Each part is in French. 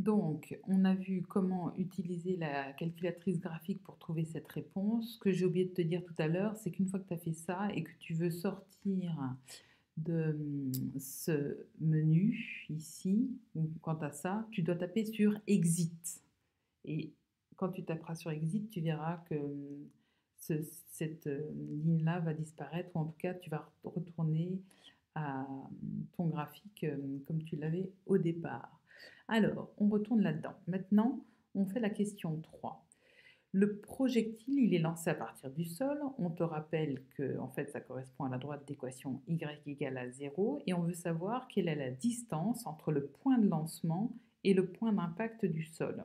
Donc, on a vu comment utiliser la calculatrice graphique pour trouver cette réponse. Ce que j'ai oublié de te dire tout à l'heure, c'est qu'une fois que tu as fait ça et que tu veux sortir de ce menu ici, ou quant à ça, tu dois taper sur Exit. Et quand tu taperas sur Exit, tu verras que cette ligne-là va disparaître, ou en tout cas, tu vas retourner à ton graphique comme tu l'avais au départ. Alors, on retourne là-dedans. Maintenant, on fait la question 3. Le projectile, il est lancé à partir du sol. On te rappelle que en fait, ça correspond à la droite d'équation y égale à 0 et on veut savoir quelle est la distance entre le point de lancement et le point d'impact du sol.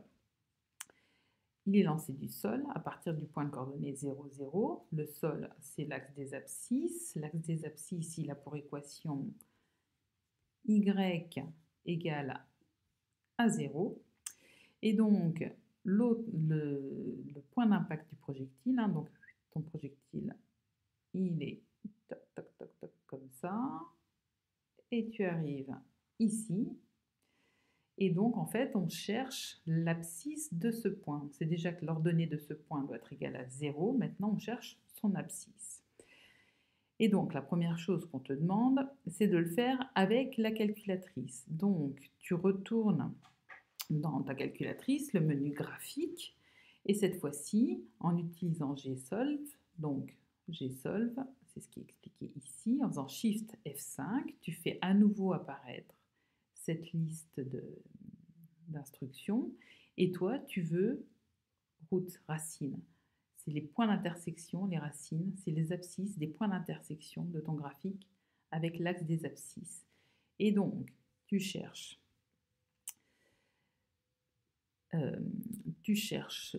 Il est lancé du sol à partir du point de coordonnée 0, 0. Le sol, c'est l'axe des abscisses. L'axe des abscisses, il a pour équation y égale à 0. Et donc, le point d'impact du projectile, hein, donc ton projectile, il est toc, toc, toc, toc, comme ça. Et tu arrives ici. Et donc, en fait, on cherche l'abscisse de ce point. On sait déjà que l'ordonnée de ce point doit être égale à 0. Maintenant, on cherche son abscisse. Et donc, la première chose qu'on te demande, c'est de le faire avec la calculatrice. Donc, tu retournes dans ta calculatrice le menu graphique et cette fois-ci, en utilisant GSolve, donc GSolve, c'est ce qui est expliqué ici, en faisant Shift F5, tu fais à nouveau apparaître cette liste d'instructions et toi, tu veux route, racine. C'est les points d'intersection, les racines, c'est les abscisses des points d'intersection de ton graphique avec l'axe des abscisses. Et donc, tu cherches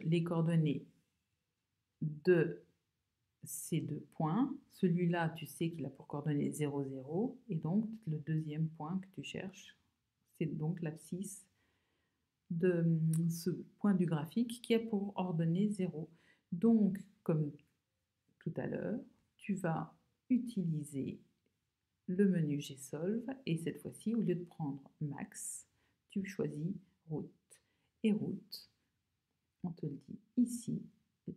les coordonnées de ces deux points. Celui-là, tu sais qu'il a pour coordonnées 0, 0. Et donc, le deuxième point que tu cherches, c'est donc l'abscisse de ce point du graphique qui a pour ordonnée 0. Donc, comme tout à l'heure, tu vas utiliser le menu GSolve et cette fois-ci, au lieu de prendre max, tu choisis route. Et route, on te le dit ici.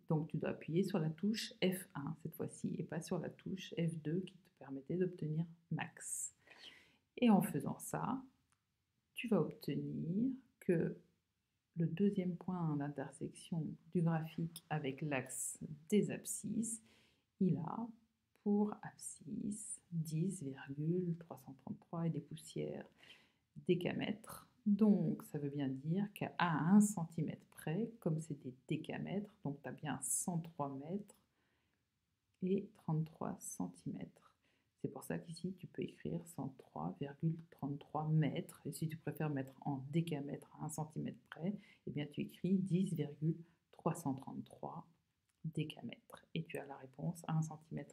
Donc tu dois appuyer sur la touche F1 cette fois-ci et pas sur la touche F2 qui te permettait d'obtenir max. Et en faisant ça, tu vas obtenir que le deuxième point d'intersection du graphique avec l'axe des abscisses, il a pour abscisse 10,333 et des poussières décamètres. Donc, ça veut bien dire qu'à 1 cm près, comme c'est des décamètres, donc tu as bien 103 mètres et 33 cm. C'est pour ça qu'ici, tu peux écrire 103,33 mètres. Et si tu préfères mettre en décamètre à 1 cm près, eh bien, tu écris 10,333 décamètres. Et tu as la réponse à 1 cm